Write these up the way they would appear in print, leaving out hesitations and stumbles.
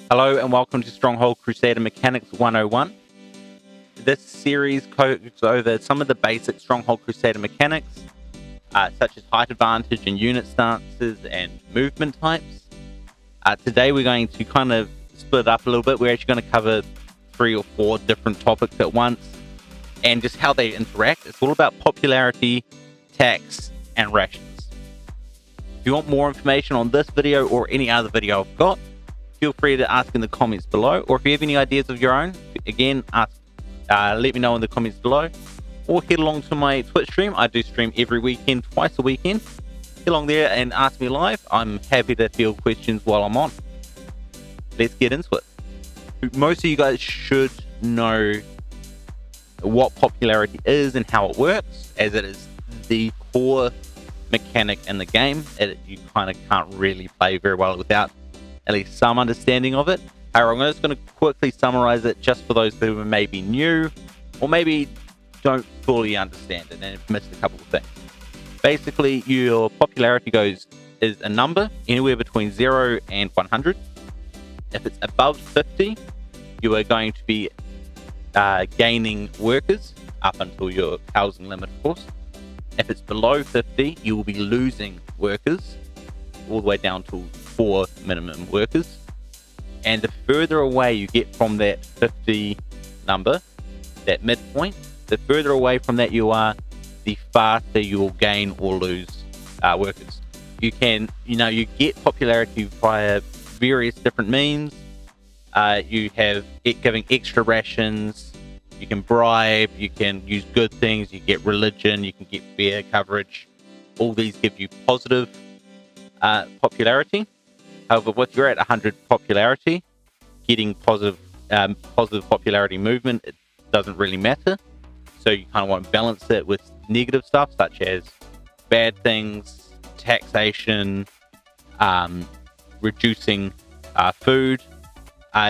Hello and welcome to Stronghold Crusader Mechanics 101. This series goes over some of the basic Stronghold Crusader mechanics, such as height advantage and unit stances and movement types. Today we're going to kind of split it up a little bit. We're actually going to cover 3 or 4 different topics at once and just how they interact. It's all about popularity, tax, and rations. If you want more information on this video or any other video I've got, feel free to ask in the comments below, or if you have any ideas of your own, again, let me know in the comments below, or head along to my Twitch stream. I do stream every weekend, twice a weekend. Get along there and ask me live. I'm happy to field questions while I'm on. Let's get into it. Most of you guys should know what popularity is and how it works, as it is the core mechanic in the game. You kind of can't really play very well without at least some understanding of it. However, I'm just going to quickly summarize it just for those who may be new or maybe don't fully understand it and have missed a couple of things. Basically, your popularity is a number anywhere between 0 and 100. If it's above 50, you are going to be gaining workers up until your housing limit, of course. If it's below 50, you will be losing workers all the way down to 4 minimum workers. And the further away you get from that 50 number, that midpoint, the further away from that you are, the faster you will gain or lose workers. You get popularity via various different means. You have it giving extra rations, you can bribe, you can use good things, you get religion, you can get fair coverage. All these give you positive popularity. However, if you're at 100 popularity, getting positive popularity movement, it doesn't really matter. So you kind of want to balance it with negative stuff, such as bad things, taxation, reducing food.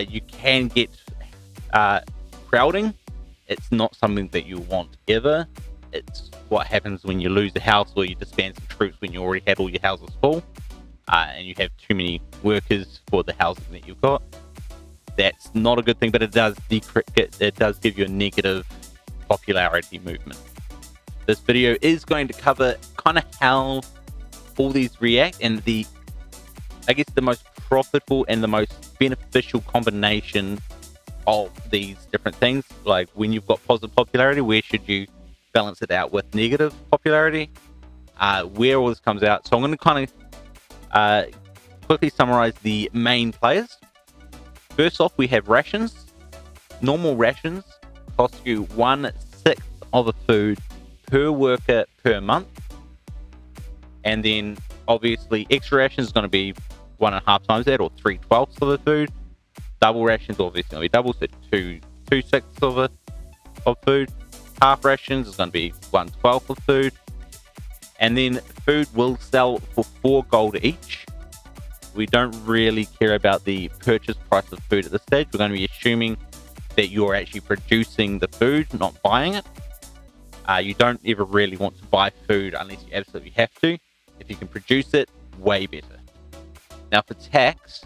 You can get crowding. It's not something that you want ever. It's what happens when you lose a house or you disband some troops when you already had all your houses full. And you have too many workers for the housing that you've got. That's not a good thing, but it does give you a negative popularity movement. This video is going to cover kind of how all these react and the most profitable and the most beneficial combination of these different things. Like when you've got positive popularity, where should you balance it out with negative popularity? Where all this comes out. So I'm going to kind of quickly summarize the main players. First off, we have rations. Normal rations cost you 1/6 of a food per worker per month. And then obviously extra rations is going to be 1.5 times that, or 3/12 of a food. Double rations obviously going to be double, so 2/6 of food. Half rations is going to be 1/12 of food. And then food will sell for 4 gold each. We don't really care about the purchase price of food at this stage. We're going to be assuming that you're actually producing the food, not buying it. You don't ever really want to buy food unless you absolutely have to. If you can produce it, way better. Now for tax,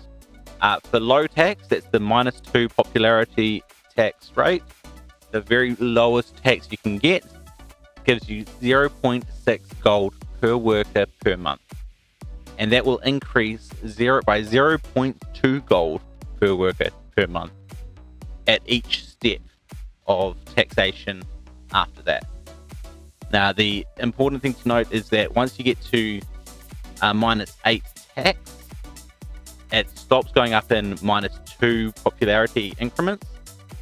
for low tax, that's the -2 popularity tax rate. The very lowest tax you can get gives you 0.6 gold per worker per month, and that will increase by 0.2 gold per worker per month at each step of taxation after that. Now the important thing to note is that once you get to -8 tax, it stops going up in -2 popularity increments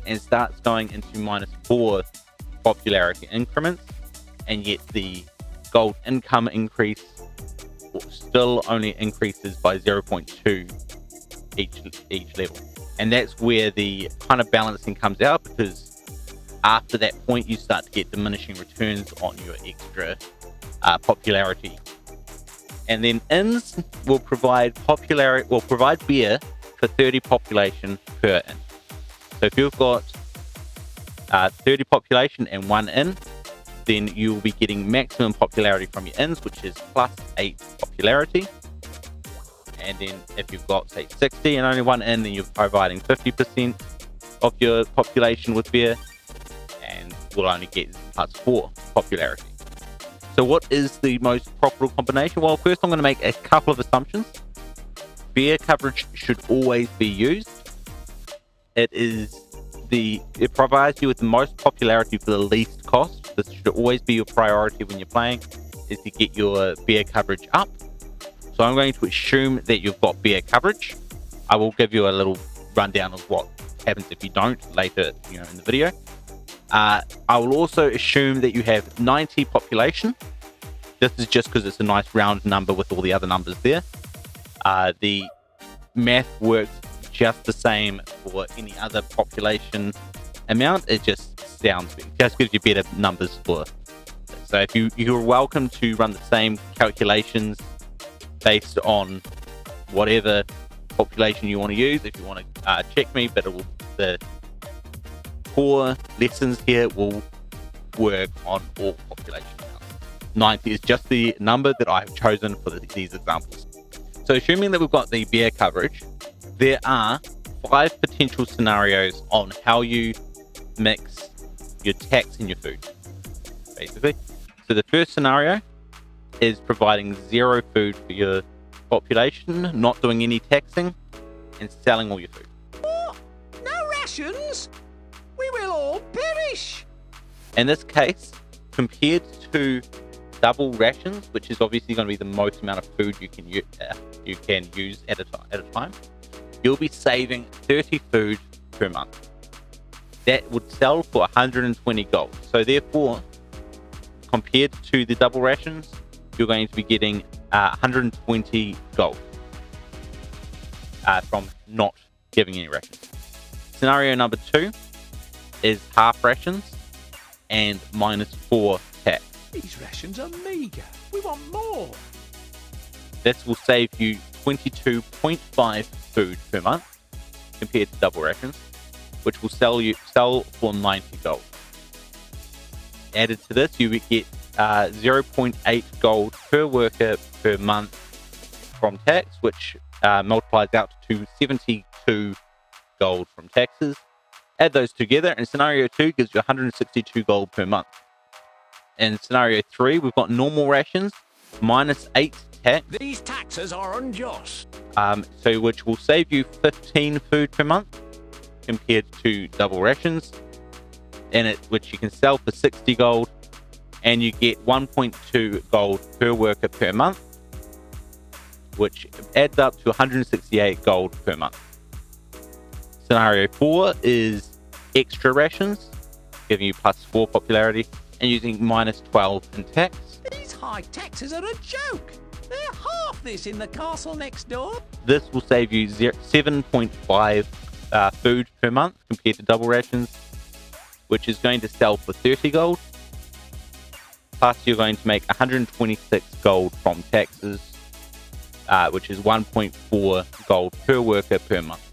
and starts going into -4 popularity increments. And yet the gold income increase still only increases by 0.2 each level. And that's where the kind of balancing comes out, because after that point you start to get diminishing returns on your extra popularity. And then inns will provide beer for 30 population per inn. So if you've got 30 population and 1 inn, then you will be getting maximum popularity from your inns, which is +8 popularity. And then if you've got, say, 60 and only one in, then you're providing 50% of your population with beer, and will only get +4 popularity. So what is the most profitable combination? Well, first I'm going to make a couple of assumptions. Beer coverage should always be used. It provides you with the most popularity for the least cost. This should always be your priority when you're playing, is to get your beer coverage up. So I'm going to assume that you've got beer coverage. I will give you a little rundown of what happens if you don't later, in the video. I will also assume that you have 90 population. This is just because it's a nice round number with all the other numbers there. The math works just the same for any other population amount. It just gives you better numbers for it. So if you're welcome to run the same calculations based on whatever population you want to use. If you want to check me, but the core lessons here will work on all population amounts. 90 is just the number that I have chosen for these examples. So assuming that we've got the beer coverage, there are 5 potential scenarios on how you mix your tax in your food, basically. So the first scenario is providing 0 food for your population, not doing any taxing, and selling all your food. What? No rations? We will all perish. In this case, compared to double rations, which is obviously going to be the most amount of food you can use at a time, you'll be saving 30 food per month. That would sell for 120 gold. So therefore, compared to the double rations, you're going to be getting 120 gold from not giving any rations. Scenario number 2 is half rations and -4 tax. These rations are meager. We want more. This will save you 22.5 food per month compared to double rations, which will sell for 90 gold. Added to this, you would get 0.8 gold per worker per month from tax, which multiplies out to 72 gold from taxes. Add those together, and scenario 2 gives you 162 gold per month. In scenario 3, we've got normal rations, -8 tax. These taxes are unjust. Which will save you 15 food per month compared to double rations, which you can sell for 60 gold, and you get 1.2 gold per worker per month, which adds up to 168 gold per month. Scenario 4 is extra rations, giving you +4 popularity, and using -12 in tax. These high taxes are a joke. They're half this in the castle next door. This will save you 7.5 food per month compared to double rations, which is going to sell for 30 gold. Plus, you're going to make 126 gold from taxes, which is 1.4 gold per worker per month.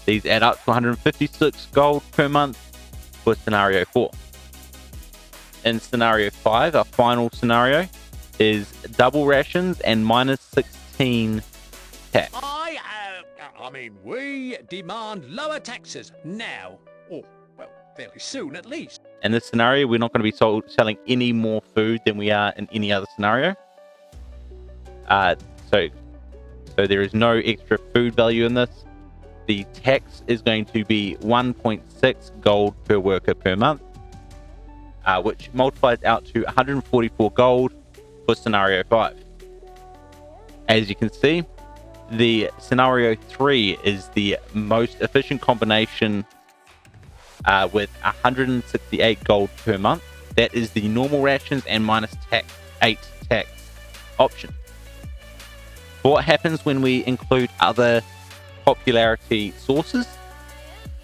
These add up to 156 gold per month for scenario 4. In scenario 5, our final scenario, is double rations and -16 tax. We demand lower taxes now. Or, well, fairly soon at least. In this scenario, we're not going to be selling any more food than we are in any other scenario. So there is no extra food value in this. The tax is going to be 1.6 gold per worker per month, which multiplies out to 144 gold for scenario 5. As you can see, the scenario 3 is the most efficient combination with 168 gold per month. That is the normal rations and -8 tax option. What happens when we include other popularity sources?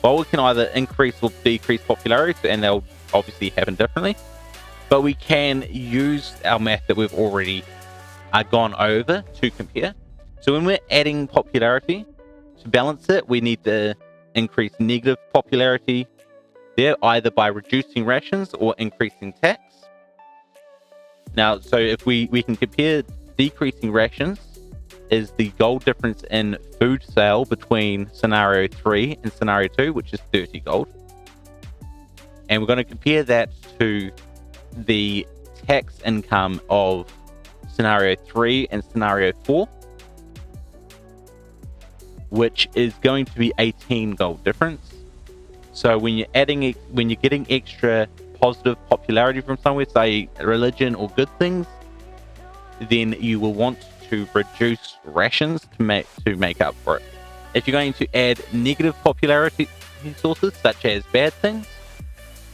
Well, we can either increase or decrease popularity, and they'll obviously happen differently, but we can use our math that we've already gone over to compare. So when we're adding popularity, to balance it, we need to increase negative popularity there, either by reducing rations or increasing tax. Now, so if we can compare decreasing rations is the gold difference in food sale between scenario 3 and scenario 2, which is 30 gold. And we're going to compare that to the tax income of scenario 3 and scenario 4, which is going to be 18 gold difference. So when you're getting extra positive popularity from somewhere, say religion or good things, then you will want to reduce rations to make up for it. If you're going to add negative popularity sources, such as bad things,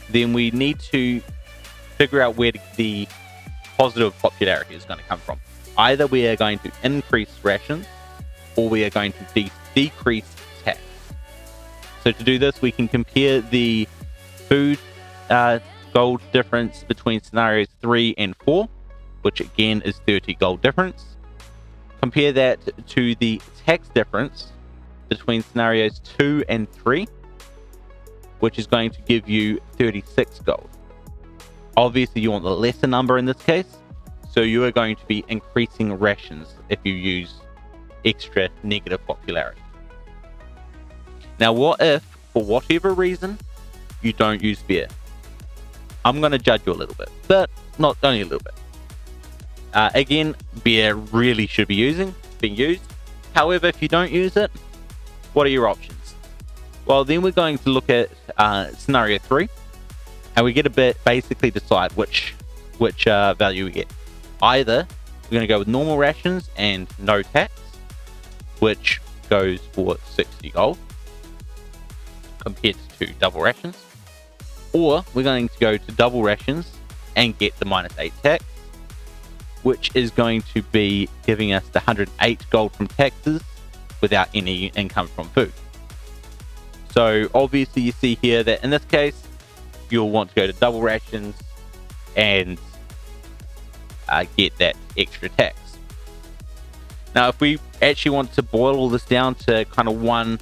then we need to figure out where the positive popularity is going to come from. Either we are going to increase rations, or we are going to decrease tax. So to do this, we can compare the food gold difference between scenarios 3 and 4, which again is 30 gold difference. Compare that to the tax difference between scenarios 2 and 3, which is going to give you 36 gold. Obviously, you want the lesser number in this case, so you are going to be increasing rations if you use extra negative popularity. Now, what if, for whatever reason, you don't use beer? I'm going to judge you a little bit, but not only a little bit. Again, beer really should be being used. However, if you don't use it, what are your options? Well, then we're going to look at scenario 3, and we get to basically decide which value we get. Either we're going to go with normal rations and no tax, which goes for 60 gold compared to double rations, or we're going to go to double rations and get the -8 tax, which is going to be giving us the 108 gold from taxes without any income from food. So obviously you see here that in this case, you'll want to go to double rations and get that extra tax. Now, if we actually want to boil all this down to kind of one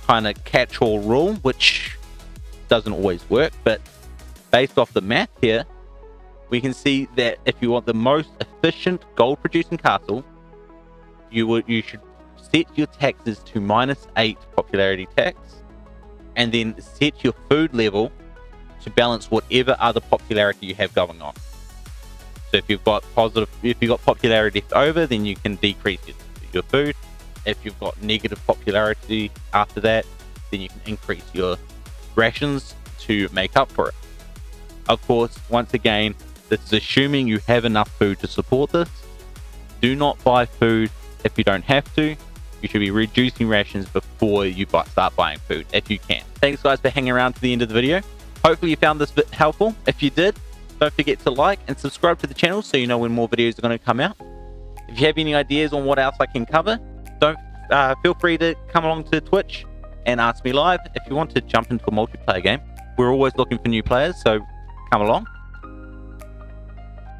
kind of catch-all rule, which doesn't always work, but based off the math here, we can see that if you want the most efficient gold producing castle, you should set your taxes to -8 popularity tax, and then set your food level to balance whatever other popularity you have going on. So if you've got popularity left over, then you can decrease your food. If you've got negative popularity after that, then you can increase your rations to make up for it. Of course, once again, this is assuming you have enough food to support this. Do not buy food if you don't have to. You should be reducing rations before you start buying food, if you can. Thanks guys for hanging around to the end of the video. Hopefully you found this bit helpful. If you did, don't forget to like and subscribe to the channel so you know when more videos are going to come out. If you have any ideas on what else I can cover, don't feel free to come along to Twitch and ask me live. If you want to jump into a multiplayer game, we're always looking for new players, so come along.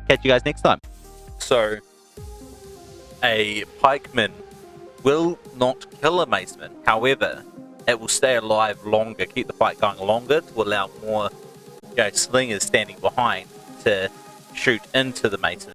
Catch you guys next time. So, a pikeman will not kill a maceman. However, it will stay alive longer, keep the fight going longer to allow more slingers standing behind to shoot into the maceman.